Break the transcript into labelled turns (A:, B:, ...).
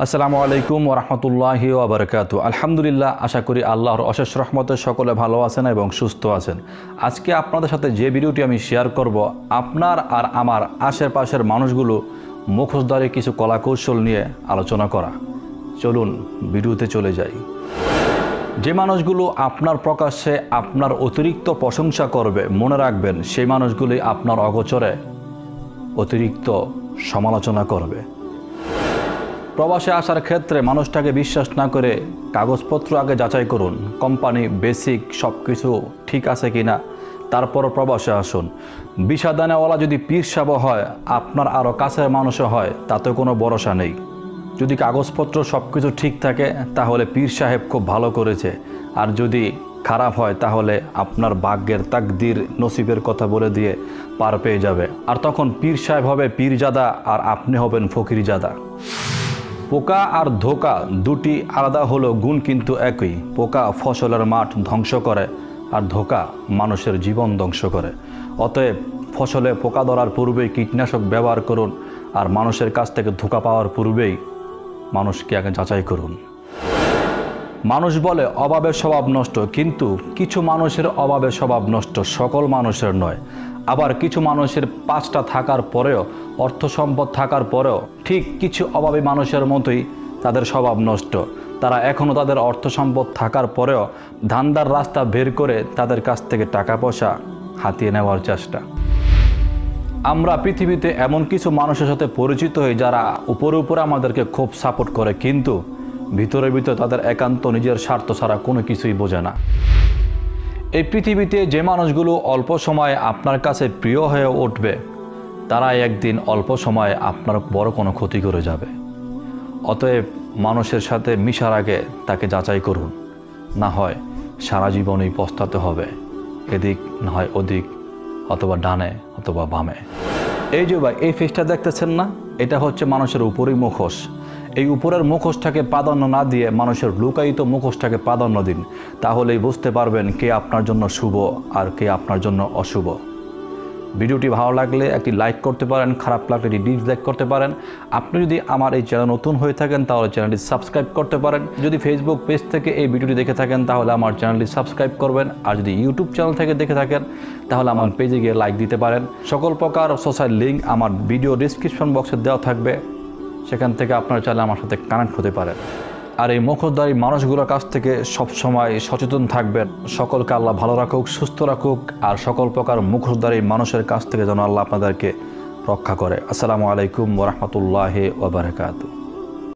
A: আসসালামু আলাইকুম ওয়া রাহমাতুল্লাহি ওয়া বারাকাতুহু। আলহামদুলিল্লাহ, আশা করি আল্লাহর অশেষ রহমতে সকলে ভালো আছেন এবং সুস্থ আছেন। আজকে আপনাদের সাথে যে ভিডিওটি আমি শেয়ার করব, আপনার আর আমার আশেপাশের মানুষগুলো মুখোশধারী কিছু কলাকৌশল নিয়ে আলোচনা করা। চলুন ভিডিওতে চলে যাই। যে মানুষগুলো আপনার প্রকাশ্যে আপনার অতিরিক্ত প্রশংসা করবে, মনে রাখবেন সেই মানুষগুলি আপনার অগোচরে অতিরিক্ত সমালোচনা করবে। প্রবাসে আসার ক্ষেত্রে মানুষটাকে বিশ্বাস না করে কাগজপত্র আগে যাচাই করুন, কোম্পানি বেসিক সব কিছু ঠিক আছে কিনা, তারপর প্রবাসে আসুন। ভিসা দানেওয়ালা যদি পীর সাহেব হয়, আপনার আরও কাছের মানুষও হয়, তাতে কোনো ভরসা নেই। যদি কাগজপত্র সব কিছু ঠিক থাকে তাহলে পীর সাহেব খুব ভালো করেছে, আর যদি খারাপ হয় তাহলে আপনার ভাগ্যের তাকদির নসিবের কথা বলে দিয়ে পার পেয়ে যাবে। আর তখন পীর সাহেব হবে পীরজাদা আর আপনি হবেন ফকিরজাদা। পোকা আর ধোঁকা দুটি আলাদা হলো, গুণ কিন্তু একই। পোকা ফসলের মাঠ ধ্বংস করে আর ধোঁকা মানুষের জীবন ধ্বংস করে। অতএব ফসলে পোকা ধরার পূর্বেই কীটনাশক ব্যবহার করুন, আর মানুষের কাছ থেকে ধোঁকা পাওয়ার পূর্বেই মানুষকে আগে যাচাই করুন। মানুষ বলে অভাবের স্বভাব নষ্ট, কিন্তু কিছু মানুষের অভাবের স্বভাব নষ্ট, সকল মানুষের নয়। আবার কিছু মানুষের 5টা থাকার পরেও, অর্থ সম্পদ থাকার পরেও ঠিক কিছু অভাবী মানুষের মতোই তাদের স্বভাব নষ্ট। তারা এখনও তাদের অর্থ সম্পদ থাকার পরেও ধান্দার রাস্তা বের করে তাদের কাছ থেকে টাকা পয়সা হাতিয়ে নেওয়ার চেষ্টা। আমরা পৃথিবীতে এমন কিছু মানুষের সাথে পরিচিত হই যারা উপরে উপরে আমাদেরকে খুব সাপোর্ট করে, কিন্তু ভিতরে ভিতরে তাদের একান্ত নিজের স্বার্থ ছাড়া কোনো কিছুই বোঝে না। এই পৃথিবীতে যে মানুষগুলো অল্প সময়ে আপনার কাছে প্রিয় হয়ে উঠবে, তারাই একদিন অল্প সময়ে আপনার বড় কোনো ক্ষতি করে যাবে। অতএব মানুষের সাথে মিশার আগে তাকে যাচাই করুন, না হয় সারা জীবনই পস্তাতে হবে, এদিক না হয় ওদিক, অথবা ডানে অথবা বামে। এই যে ভাই, এই ফেসটা দেখতেছেন না, এটা হচ্ছে মানুষের উপরই মুখোশ। এই উপরের মুখোশটাকে প্রাধান্য না দিয়ে মানুষের লুকায়িত মুখোশটাকে প্রাধান্য দিন, তাহলেই বুঝতে পারবেন কে আপনার জন্য শুভ আর কে আপনার জন্য অশুভ। ভিডিওটি ভালো লাগলে একটি লাইক করতে পারেন, খারাপ লাগলে একটি ডিসলাইক করতে পারেন। আপনি যদি আমার এই চ্যানেল নতুন হয়ে থাকেন তাহলে চ্যানেলটি সাবস্ক্রাইব করতে পারেন। যদি ফেসবুক পেজ থেকে এই ভিডিওটি দেখে থাকেন তাহলে আমার চ্যানেলটি সাবস্ক্রাইব করবেন, আর যদি ইউটিউব চ্যানেল থেকে দেখে থাকেন তাহলে আমার পেজে গিয়ে লাইক দিতে পারেন। সকল প্রকার সোশ্যাল লিঙ্ক আমার ভিডিও ডিসক্রিপশন বক্সে দেওয়া থাকবে, সেখান থেকে আপনারা চাইলে আমার সাথে কানেক্ট হতে পারেন। আর এই মুখোশধারী মানুষগুলোর কাছ থেকে সবসময় সচেতন থাকবেন। সকলকে আল্লাহ ভালো রাখুক, সুস্থ রাখুক, আর সকল প্রকার মুখোশধারী মানুষের কাছ থেকে যেন আল্লাহ আপনাদেরকে রক্ষা করে। আসসালামু আলাইকুম ওয়া রাহমাতুল্লাহি ওয়া বারাকাতুহু।